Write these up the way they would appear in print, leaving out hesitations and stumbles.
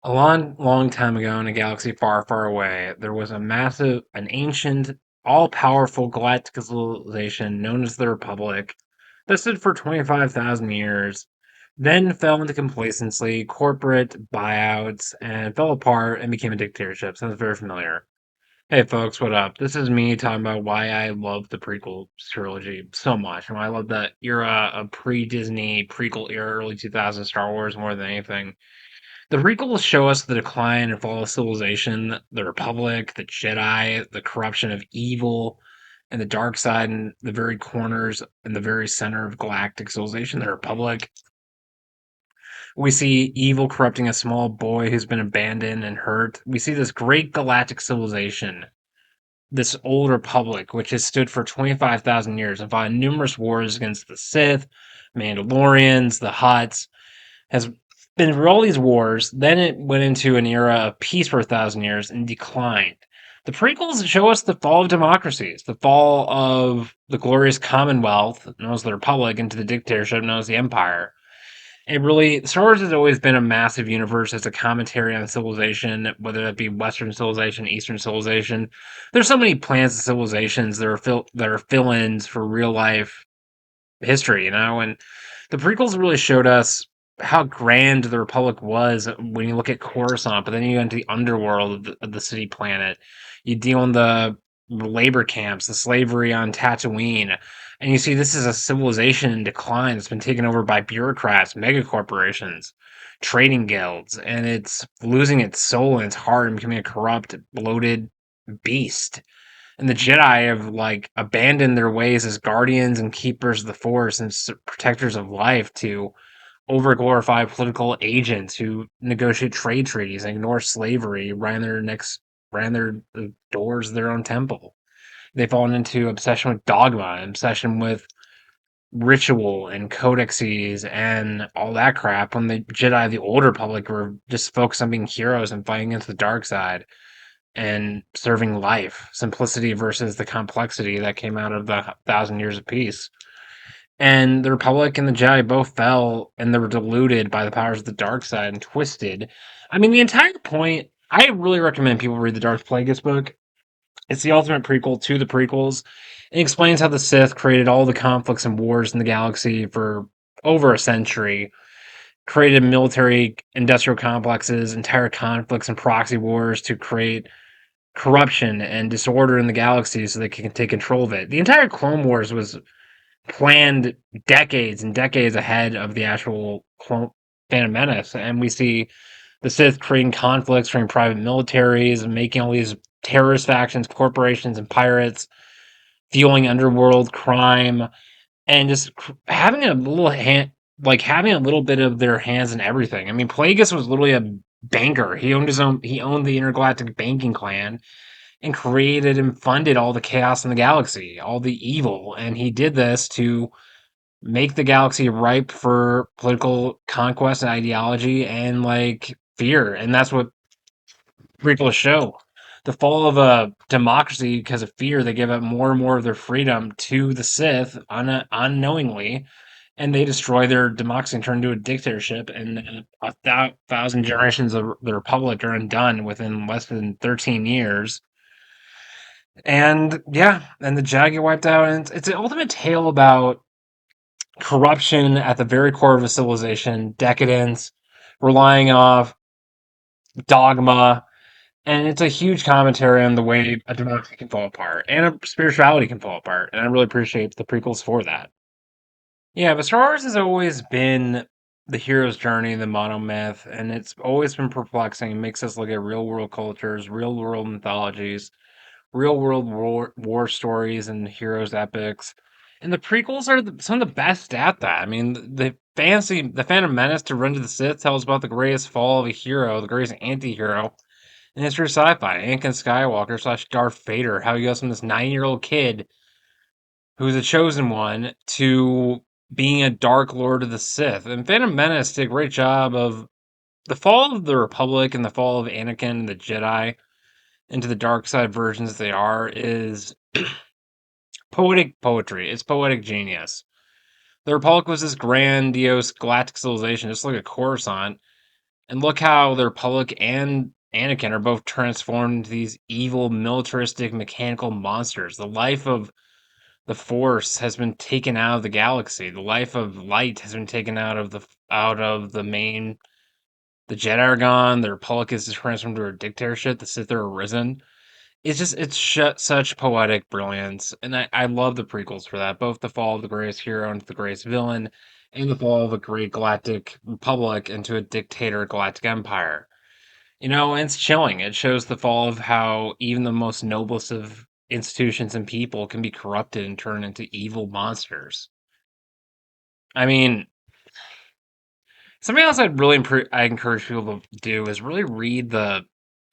A long, long time ago in a galaxy far, far away, there was an ancient, all-powerful galactic civilization known as the Republic that stood for 25,000 years, then fell into complacency, corporate buyouts, and fell apart and became a dictatorship. Sounds very familiar. Hey folks, what up? This is me talking about why I love the prequel trilogy so much, and why I love that era of pre-Disney, prequel era, early 2000s Star Wars more than anything. The prequels show us the decline and fall of civilization, the Republic, the Jedi, the corruption of evil, and the dark side in the very corners and the very center of galactic civilization, the Republic. We see evil corrupting a small boy who's been abandoned and hurt. We see this great galactic civilization, this old Republic, which has stood for 25,000 years and fought numerous wars against the Sith, Mandalorians, the Hutts, has been through all these wars. Then it went into an era of peace for 1,000 years and declined. The prequels show us the fall of democracies, the fall of the glorious Commonwealth, known as the Republic, into the dictatorship known as the Empire. It really, Star Wars has always been a massive universe as a commentary on civilization, whether that be Western civilization, Eastern civilization. There's so many planets and civilizations that are fill-ins for real life history, and the prequels really showed us how grand the Republic was when you look at Coruscant, but then you go into the underworld of the city planet. You deal in the labor camps, the slavery on Tatooine, and you see this is a civilization in decline that's been taken over by bureaucrats, mega corporations, trading guilds, and it's losing its soul and its heart and becoming a corrupt, bloated beast. And the Jedi have like abandoned their ways as guardians and keepers of the Force and protectors of life to overglorify political agents who negotiate trade treaties and ignore slavery, ran their the doors of their own temple. They've fallen into obsession with dogma, obsession with ritual and codexes and all that crap. When the Jedi, the older public, were just focused on being heroes and fighting against the dark side and serving life, simplicity versus the complexity that came out of the 1,000 years of peace. And the Republic and the Jedi both fell and they were diluted by the powers of the dark side and twisted. I mean, the entire point, I really recommend people read the Darth Plagueis book. It's the ultimate prequel to the prequels. It explains how the Sith created all the conflicts and wars in the galaxy for over a century, created military industrial complexes, entire conflicts and proxy wars to create corruption and disorder in the galaxy so they can take control of it. The entire Clone Wars was planned decades and decades ahead of the actual Phantom Menace, and we see the Sith creating conflicts between private militaries and making all these terrorist factions, corporations, and pirates, fueling underworld crime, and just having a little hand, like having a little bit of their hands in everything. I mean, Plagueis was literally a banker. He owned the intergalactic banking clan and created and funded all the chaos in the galaxy, all the evil. And he did this to make the galaxy ripe for political conquest and ideology and like fear. And that's what prequels show. The fall of a democracy because of fear, they give up more and more of their freedom to the Sith unknowingly, and they destroy their democracy and turn into a dictatorship. And thousand generations of the Republic are undone within less than 13 years. And yeah, and the Jag get wiped out, and it's an ultimate tale about corruption at the very core of a civilization, decadence, relying off dogma, and it's a huge commentary on the way a democracy can fall apart and a spirituality can fall apart. And I really appreciate the prequels for that. Yeah, but Star Wars has always been the hero's journey, the monomyth, and it's always been perplexing. It makes us look at real world cultures, real world mythologies, real world war stories and heroes epics. And the prequels are some of the best at that. I mean, the Phantom Menace to Run to the Sith tells about the greatest fall of a hero, the greatest anti-hero in history of sci-fi, Anakin Skywalker slash Darth Vader, how he goes from this 9-year-old kid who's a chosen one to being a Dark Lord of the Sith. And Phantom Menace did a great job of the fall of the Republic and the fall of Anakin and the Jedi into the dark side versions they are is poetic poetry. It's poetic genius. The Republic was this grandiose galactic civilization, just like a Coruscant, And look how the Republic and Anakin are both transformed into these evil, militaristic, mechanical monsters. The life of the Force has been taken out of the galaxy. The life of light has been taken out of the main. The Jedi are gone. The Republic is transformed to a dictatorship. The Sith are arisen. Such poetic brilliance, and I love the prequels for that. Both the fall of the greatest hero into the greatest villain, and the fall of a great galactic republic into a dictator galactic empire. And it's chilling. It shows the fall of how even the most noblest of institutions and people can be corrupted and turned into evil monsters. I mean, something else I encourage people to do is really read the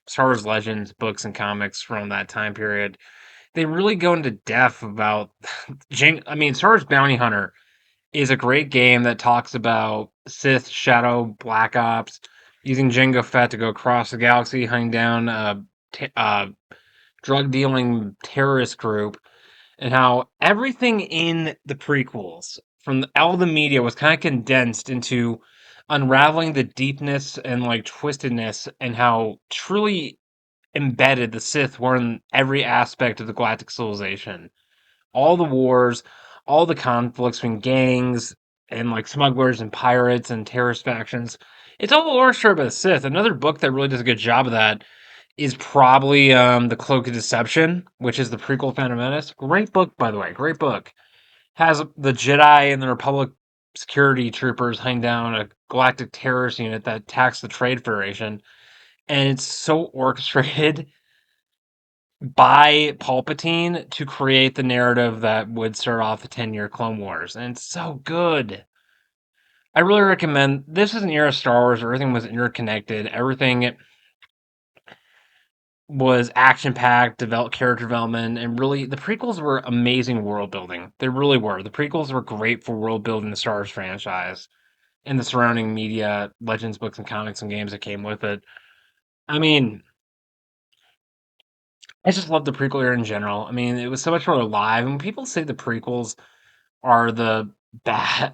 Star Wars Legends books and comics from that time period. They really go into depth about Star Wars Bounty Hunter is a great game that talks about Sith, Shadow, Black Ops, using Jango Fett to go across the galaxy, hunting down a drug dealing terrorist group, and how everything in the prequels from all the media was kind of condensed into unraveling the deepness and like twistedness, and how truly embedded the Sith were in every aspect of the galactic civilization. All the wars, all the conflicts between gangs and like smugglers and pirates and terrorist factions. It's all orchestrated by the Sith. Another book that really does a good job of that is probably The Cloak of Deception, which is the prequel Phantom Menace. Great book, by the way. Great book. Has the Jedi and the Republic security troopers hunting down a galactic terrorist unit that attacks the Trade Federation. And it's so orchestrated by Palpatine to create the narrative that would start off the 10-year Clone Wars. And it's so good. I really recommend. This is an era of Star Wars where everything was interconnected. Everything was action packed, character development, and really the prequels were amazing world building. They really were. The prequels were great for world building the Star Wars franchise and the surrounding media, legends, books, and comics and games that came with it. I mean, I just love the prequel era in general. I mean, it was so much more alive. And when people say the prequels are the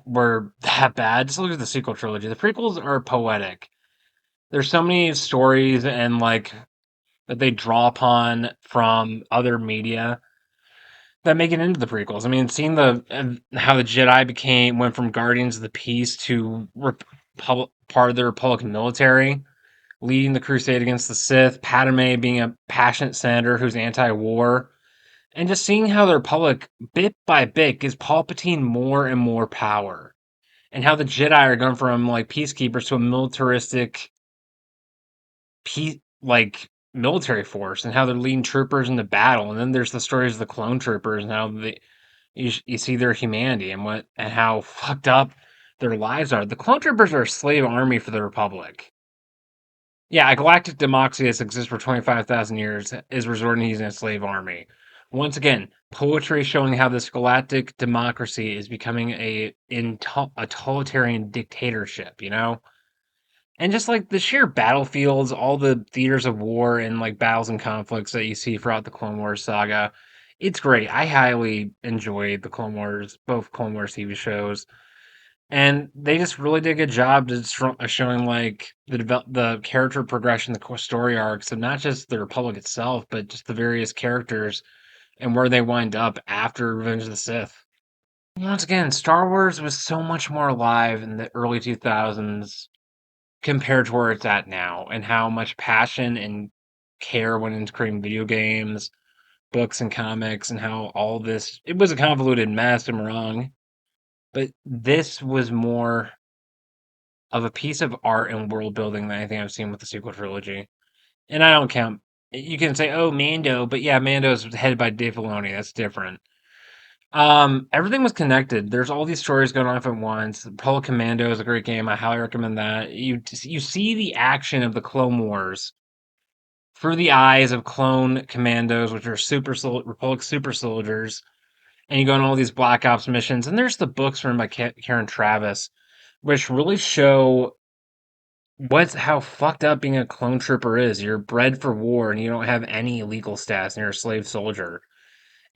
were that bad, just look at the sequel trilogy. The prequels are poetic. There's so many stories and like that they draw upon from other media that make it into the prequels. I mean, seeing the how the Jedi went from Guardians of the Peace to part of the Republican military, leading the crusade against the Sith, Padme being a passionate senator who's anti-war, and just seeing how the Republic, bit by bit, gives Palpatine more and more power, and how the Jedi are going from like peacekeepers to a militaristic military force, and how they're leading troopers into battle. And then there's the stories of the clone troopers and how you see their humanity and how fucked up their lives are. The clone troopers are a slave army for the Republic. Yeah, a galactic democracy that's existed for 25,000 years is resorting to using a slave army. Once again, poetry showing how this galactic democracy is becoming a totalitarian dictatorship, you know? And just like the sheer battlefields, all the theaters of war and like battles and conflicts that you see throughout the Clone Wars saga, it's great. I highly enjoyed the Clone Wars, both Clone Wars TV shows, and they just really did a good job showing like the character progression, the story arcs of not just the Republic itself, but just the various characters and where they wind up after Revenge of the Sith. Once again, Star Wars was so much more alive in the early 2000s compared to where it's at now, and how much passion and care went into creating video games, books, and comics, and how all this it was a convoluted mess, I'm wrong, but this was more of a piece of art and world building than anything I've seen with the sequel trilogy. And I don't count. You can say, "Oh, Mando," but yeah, Mando's headed by Dave Filoni. That's different. Everything was connected. There's all these stories going on at once. Polo Commando is a great game. I highly recommend that. You see the action of the Clone Wars through the eyes of clone commandos, which are Republic super soldiers, and you go on all these Black Ops missions. And there's the books written by Karen Travis, which really show how fucked up being a clone trooper is. You're bred for war, and you don't have any legal status, and you're a slave soldier.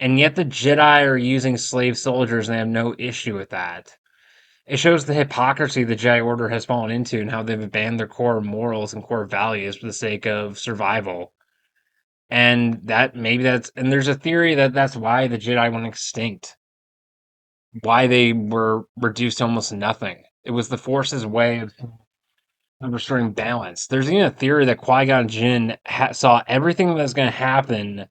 And yet the Jedi are using slave soldiers, and they have no issue with that. It shows the hypocrisy the Jedi Order has fallen into and how they've abandoned their core morals and core values for the sake of survival. And that maybe and there's a theory that that's why the Jedi went extinct, why they were reduced to almost nothing. It was the Force's way of restoring balance. There's even a theory that Qui-Gon Jinn saw everything that was going to happen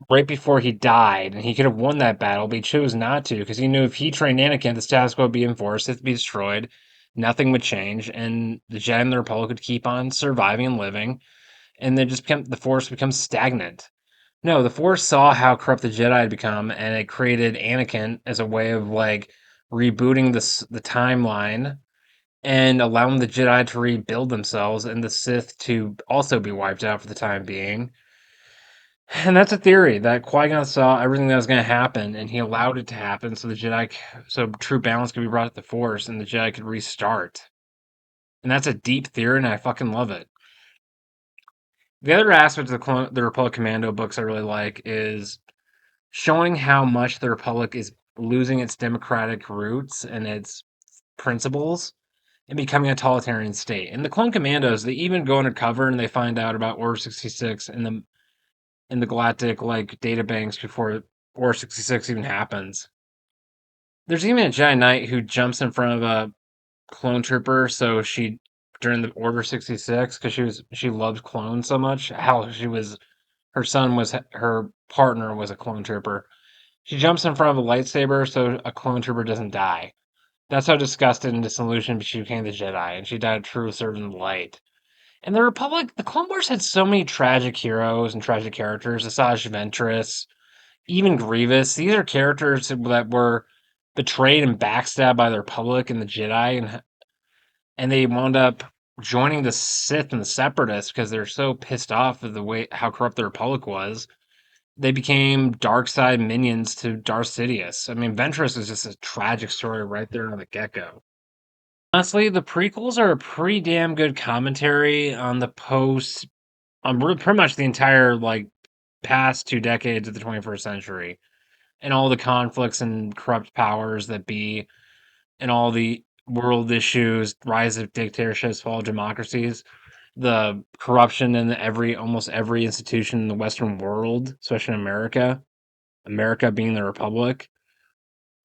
right before he died, and he could have won that battle, but he chose not to because he knew if he trained Anakin, the status quo would be enforced, it'd be destroyed, nothing would change, and the Jedi and the Republic would keep on surviving and living, and the Force becomes stagnant. No, the Force saw how corrupt the Jedi had become, and it created Anakin as a way of like rebooting the timeline and allowing the Jedi to rebuild themselves and the Sith to also be wiped out for the time being. And that's a theory that Qui-Gon saw everything that was going to happen, and he allowed it to happen, so true balance could be brought to the Force, and the Jedi could restart. And that's a deep theory, and I fucking love it. The other aspect of the Republic Commando books I really like is showing how much the Republic is losing its democratic roots and its principles and becoming a totalitarian state. And the Clone Commandos, they even go undercover and they find out about Order 66 in the galactic like data banks before Order 66 even happens. There's even a Jedi Knight who jumps in front of a clone trooper, so she during the Order 66 because she loved clones so much. How her partner was a clone trooper. She jumps in front of a lightsaber so a clone trooper doesn't die. That's how disgusted and disillusioned she became the Jedi, and she died a true servant of the light. And the Republic, the Clone Wars had so many tragic heroes and tragic characters. Asajj Ventress, even Grievous. These are characters that were betrayed and backstabbed by the Republic and the Jedi, and they wound up joining the Sith and the Separatists because they're so pissed off of the way how corrupt the Republic was. They became dark side minions to Darth Sidious. I mean, Ventress is just a tragic story right there on the get go. Honestly, the prequels are a pretty damn good commentary on pretty much the entire like past 2 decades of the 21st century and all the conflicts and corrupt powers that be and all the world issues, rise of dictatorships, fall of democracies, the corruption in almost every institution in the Western world, especially in America. America being the Republic.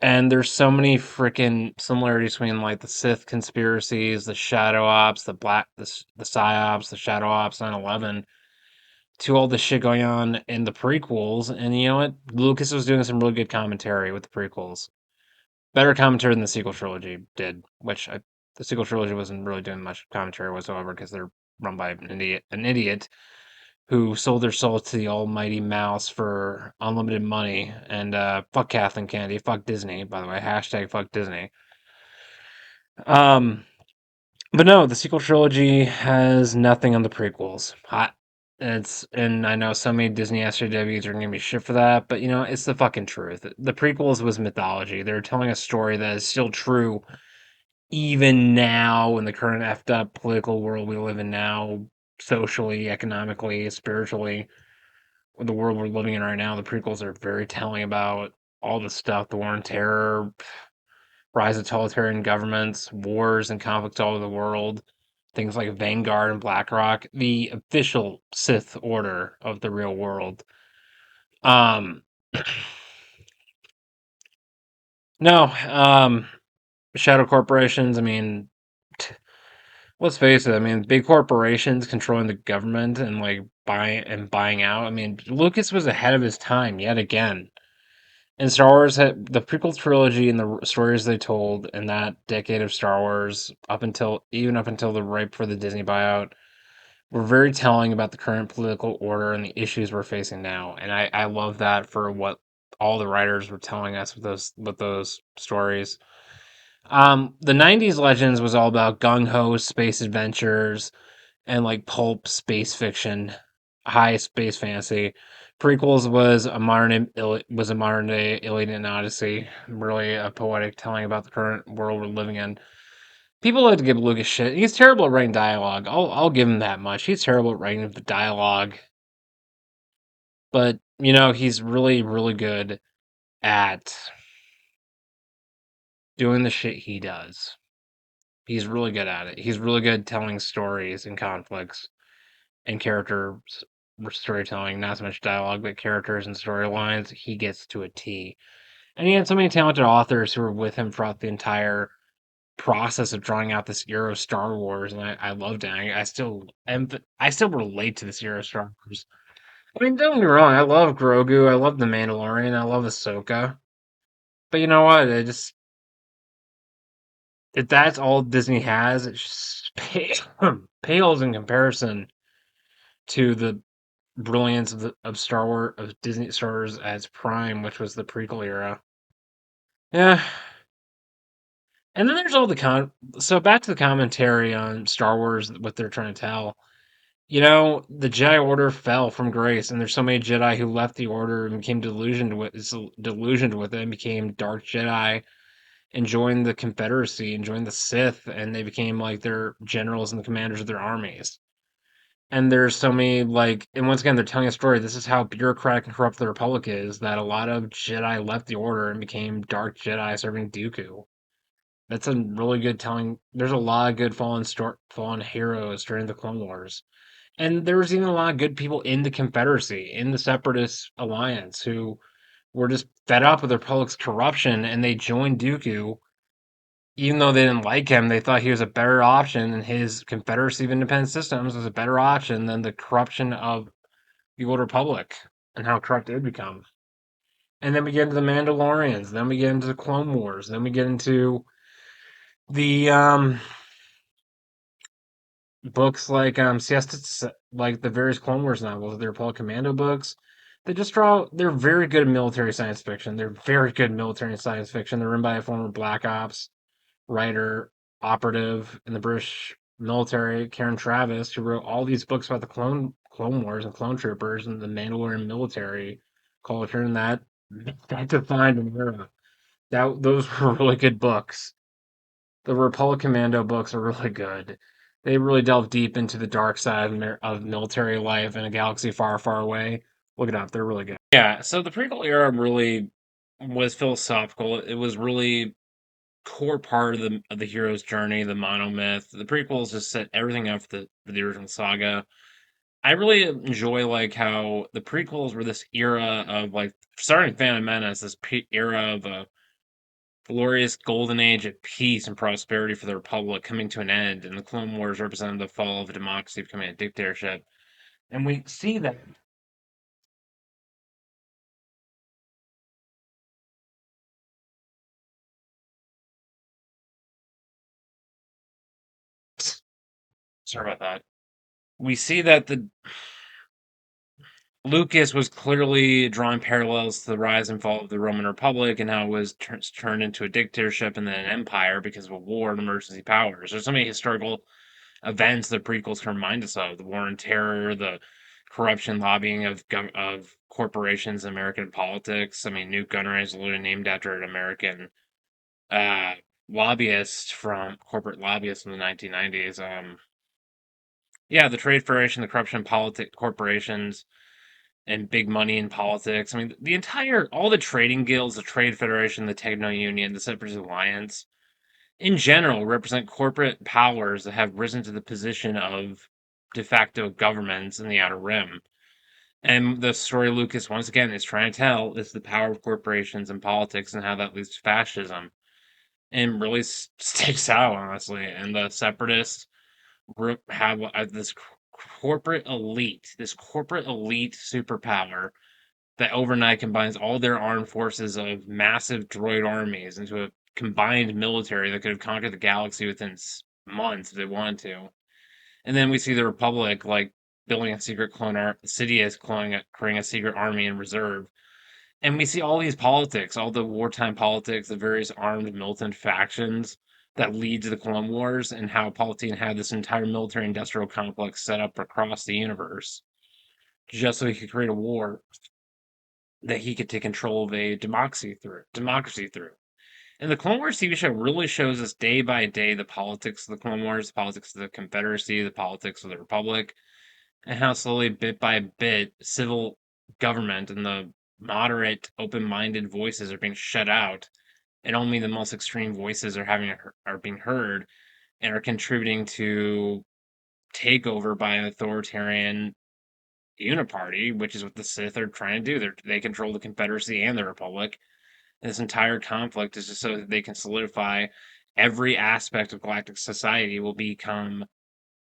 And there's so many freaking similarities between like the Sith conspiracies, the Shadow Ops, the PsyOps, the Shadow Ops, 9/11, to all the shit going on in the prequels. And you know what? Lucas was doing some really good commentary with the prequels. Better commentary than the sequel trilogy did, the sequel trilogy wasn't really doing much commentary whatsoever because they're run by an idiot who sold their soul to the almighty mouse for unlimited money. And fuck Kathleen Kennedy, fuck Disney, by the way. Hashtag fuck Disney. Um, but no, the sequel trilogy has nothing on the prequels. And I know so many Disney SJWs are gonna give me shit for that, but you know, it's the fucking truth. The prequels was mythology. They're telling a story that is still true even now in the current effed up political world we live in now, socially, economically, spiritually, the world we're living in right now. The prequels are very telling about all the stuff, the war on terror, rise of totalitarian governments, wars and conflicts all over the world, things like Vanguard and BlackRock, the official Sith order of the real world. Um, no, shadow corporations. I mean, let's face it. I mean, big corporations controlling the government and like buying out. I mean, Lucas was ahead of his time yet again. And Star Wars had the prequel trilogy and the stories they told in that decade of Star Wars, up until the right before the Disney buyout, were very telling about the current political order and the issues we're facing now. And I love that for what all the writers were telling us with those stories. The '90s Legends was all about gung ho space adventures and like pulp space fiction, high space fantasy. Prequels was a modern day Iliad and Odyssey, really a poetic telling about the current world we're living in. People like to give Lucas shit. He's terrible at writing dialogue. I'll give him that much. He's terrible at writing the dialogue, but you know he's really really good at doing the shit he does. He's really good at it. He's really good telling stories and conflicts and character storytelling, not so much dialogue, but characters and storylines. He gets to a T. And he had so many talented authors who were with him throughout the entire process of drawing out this era of Star Wars, and I loved it. I still relate to this era of Star Wars. I mean, don't get me wrong, I love Grogu, I love The Mandalorian, I love Ahsoka. But you know what? If that's all Disney has, it just pales in comparison to the brilliance of Star Wars of Disney Star Wars as Prime, which was the prequel era. Yeah, and then there's all the So back to the commentary on Star Wars, what they're trying to tell. You know, the Jedi Order fell from grace, and there's so many Jedi who left the Order and became delusioned with it, and became Dark Jedi, and joined the Confederacy, and joined the Sith, and they became like their generals and the commanders of their armies. And there's so many and once again, they're telling a story. This is how bureaucratic and corrupt the Republic is. That a lot of Jedi left the Order and became Dark Jedi serving Dooku. That's a really good telling. There's a lot of good fallen heroes during the Clone Wars. And there was even a lot of good people in the Confederacy, in the Separatist Alliance, who were just fed up with the Republic's corruption, and they joined Dooku. Even though they didn't like him, they thought he was a better option, and his Confederacy of Independent Systems was a better option than the corruption of the Old Republic and how corrupt it had become. And then we get into the Mandalorians, then we get into the Clone Wars, then we get into the books like like the various Clone Wars novels, the Republic Commando books. They're very good military science fiction. They're very good military science fiction. They're written by a former Black Ops writer, operative in the British military, Karen Travis, who wrote all these books about the Clone Wars and clone troopers and the Mandalorian military culture, and that defined an era. Those were really good books. The Republic Commando books are really good. They really delve deep into the dark side of military life in a galaxy far, far away. Look it up; they're really good. Yeah, so the prequel era really was philosophical. It was really core part of the hero's journey, the monomyth. The prequels just set everything up for the original saga. I really enjoy how the prequels were this era of starting Phantom Menace, this era of a glorious golden age of peace and prosperity for the Republic coming to an end, and the Clone Wars represented the fall of a democracy becoming a dictatorship. And we see that. Sorry about that. We see that the Lucas was clearly drawing parallels to the rise and fall of the Roman Republic and how it was turned into a dictatorship and then an empire because of a war and emergency powers. There's so many historical events that prequels can remind us of: the war on terror, the corruption, lobbying of corporations in American politics. I mean, Newt Gunray is literally named after an American uh, lobbyist from corporate lobbyist in the 1990s. Yeah, the Trade Federation, the corruption, politic corporations and big money in politics. I mean, all the trading guilds, the Trade Federation, the Techno Union, the Separatist Alliance, in general, represent corporate powers that have risen to the position of de facto governments in the Outer Rim. And the story Lucas, once again, is trying to tell is the power of corporations and politics and how that leads to fascism. And really sticks out, honestly. And the Separatists have this corporate elite superpower that overnight combines all their armed forces of massive droid armies into a combined military that could have conquered the galaxy within months if they wanted to. And then we see the Republic building a secret Sidious creating a secret army in reserve. And we see all these politics, all the wartime politics, the various armed militant factions that lead to the Clone Wars, and how Palpatine had this entire military industrial complex set up across the universe just so he could create a war that he could take control of a democracy through. And the Clone Wars TV show really shows us day by day the politics of the Clone Wars, the politics of the Confederacy, the politics of the Republic, and how slowly, bit by bit, civil government and the moderate, open minded voices are being shut out and only the most extreme voices are being heard and are contributing to takeover by an authoritarian uniparty, which is what the Sith are trying to do. They control the Confederacy and the Republic. And this entire conflict is just so that they can solidify every aspect of galactic society will become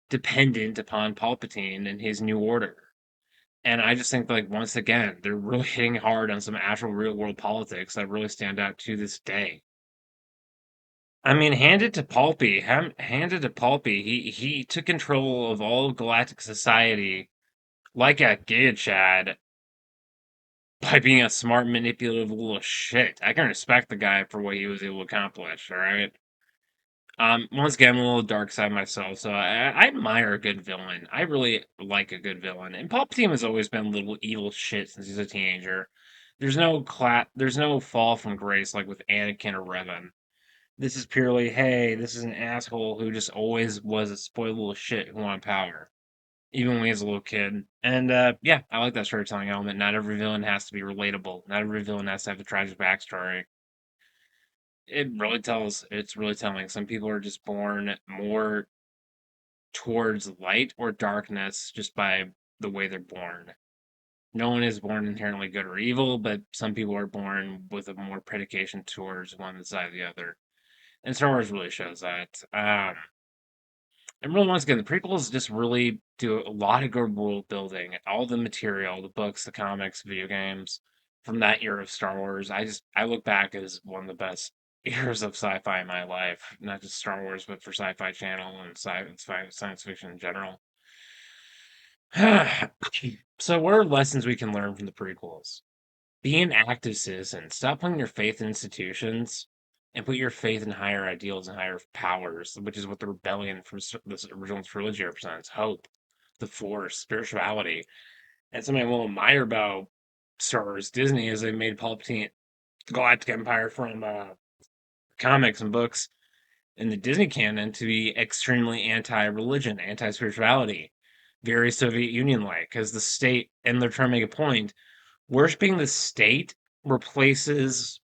dependent upon Palpatine and his new order. And I just think, like, once again, they're really hitting hard on some actual real world politics that really stand out to this day. I mean, hand it to Palpy. He took control of all of galactic society like a Giga Chad by being a smart, manipulative little shit. I can respect the guy for what he was able to accomplish, alright? Once again, I'm a little dark side myself, so I admire a good villain. I really like a good villain. And Palpatine has always been a little evil shit since he's a teenager. There's no fall from grace like with Anakin or Revan. This is purely, hey, this is an asshole who just always was a spoiled little shit who wanted power, even when he was a little kid. And yeah, I like that storytelling element. Not every villain has to be relatable. Not every villain has to have a tragic backstory. It's really telling. Some people are just born more towards light or darkness just by the way they're born. No one is born inherently good or evil, but some people are born with a more predication towards one side or the other. And Star Wars really shows that. And really, once again, the prequels just really do a lot of good world building. All the material, the books, the comics, video games from that era of Star Wars. I look back as one of the best eras of sci-fi in my life. Not just Star Wars, but for Sci-Fi Channel and science fiction in general. So, what are lessons we can learn from the prequels? Be an active citizen. Stop putting your faith in institutions and put your faith in higher ideals and higher powers, which is what the rebellion from this original trilogy represents: hope, the Force, spirituality. And something I will admire about Star Wars Disney is they made Palpatine the Galactic Empire from comics and books in the Disney canon to be extremely anti-religion, anti-spirituality, very Soviet Union-like, because the state, and they're trying to make a point, worshiping the state replaces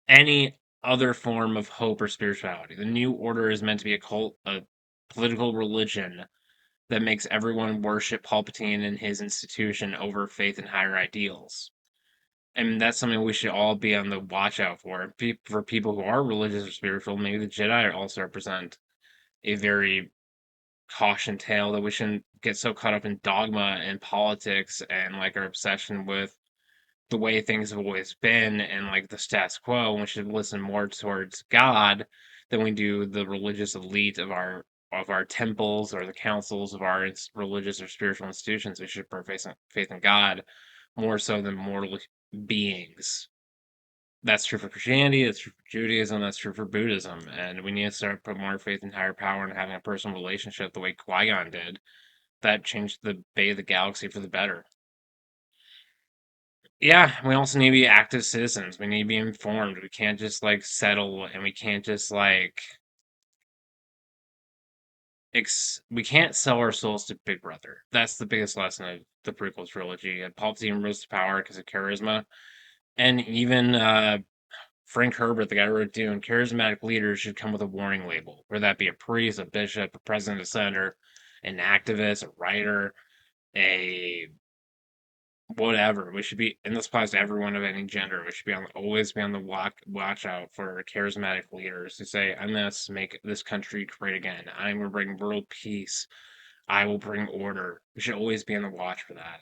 any other form of hope or spirituality. The new order is meant to be a cult, a political religion that makes everyone worship Palpatine and his institution over faith and higher ideals. And that's something we should all be on the watch out for. For people who are religious or spiritual, maybe the Jedi also represent a very caution tale that we shouldn't get so caught up in dogma and politics and like our obsession with the way things have always been and like the status quo. And we should listen more towards God than we do the religious elite of our temples or the councils of our religious or spiritual institutions. We should put faith in God more so than mortal beings. That's true for Christianity, that's true for Judaism, that's true for Buddhism, and we need to start putting more faith in higher power and having a personal relationship the way Qui-Gon did. That changed the Bay of the Galaxy for the better. Yeah, we also need to be active citizens. We need to be informed. We can't just like settle, and we can't just like we can't sell our souls to Big Brother. That's the biggest lesson of the prequel trilogy. And Palpatine rose to power because of charisma, and even Frank Herbert, the guy who wrote Dune, charismatic leaders should come with a warning label, whether that be a priest, a bishop, a president, a senator, an activist, a writer, a whatever. We should be, and this applies to everyone of any gender. We should be always be on the watch out for charismatic leaders who say, "I'm going to make this country great again. I'm going to bring world peace. I will bring order." We should always be on the watch for that.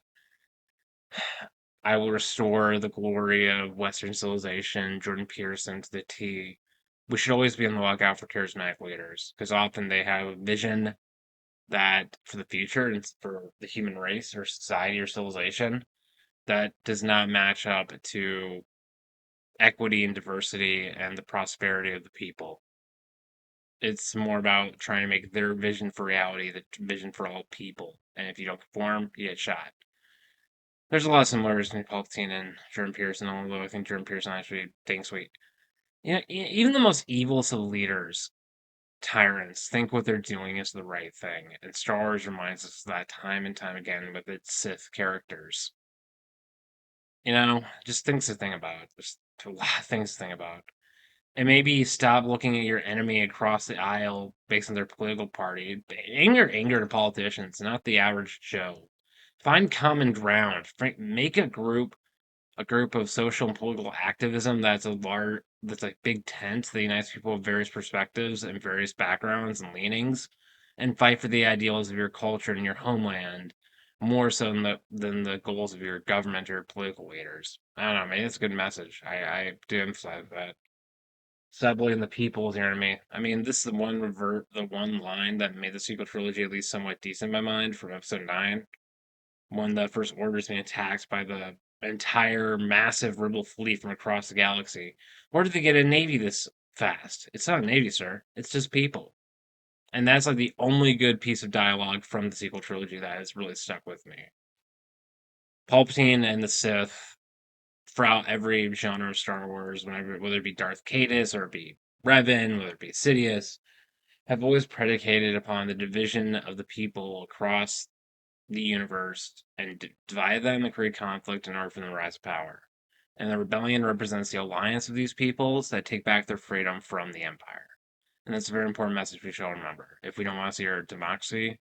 I will restore the glory of Western civilization, Jordan Peterson to the T. We should always be on the lookout for charismatic leaders because often they have a vision that for the future and for the human race or society or civilization that does not match up to equity and diversity and the prosperity of the people. It's more about trying to make their vision for reality the vision for all people. And if you don't conform, you get shot. There's a lot of similarities between Palpatine and Jordan Peterson, although I think Jordan Peterson actually thinks we, you know, even the most evil of leaders, tyrants, think what they're doing is the right thing. And Star Wars reminds us of that time and time again with its Sith characters. You know, just things to think about. Just A lot of things to think about. And maybe stop looking at your enemy across the aisle based on their political party. Aim your anger at politicians, not the average Joe. Find common ground. Make a group of social and political activism that's a big tent that unites people of various perspectives and various backgrounds and leanings, and fight for the ideals of your culture and your homeland more so than the goals of your government or political leaders. I don't know, maybe it's a good message. I do emphasize that. Stop blaming the people is the enemy. I mean, this is the one line that made the sequel trilogy at least somewhat decent in my mind from episode 9, when the First Order is being attacked by the entire massive rebel fleet from across the galaxy. Where did they get a navy this fast? It's not a navy, sir. It's just people. And that's like the only good piece of dialogue from the sequel trilogy that has really stuck with me. Palpatine and the Sith, throughout every genre of Star Wars, whether it be Darth Caedus or it be Revan, whether it be Sidious, have always predicated upon the division of the people across the universe and divide them and create conflict in order for them to rise to power. And the rebellion represents the alliance of these peoples that take back their freedom from the empire. And that's a very important message we should remember. If we don't want to see our democracy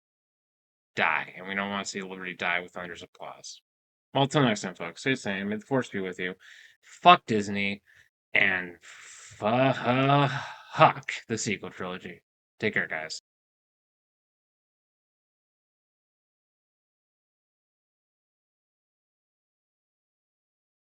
die, and we don't want to see liberty die with thunder's applause. Well, until next time, folks, stay the same. May the force be with you. Fuck Disney, and fuck the sequel trilogy. Take care, guys.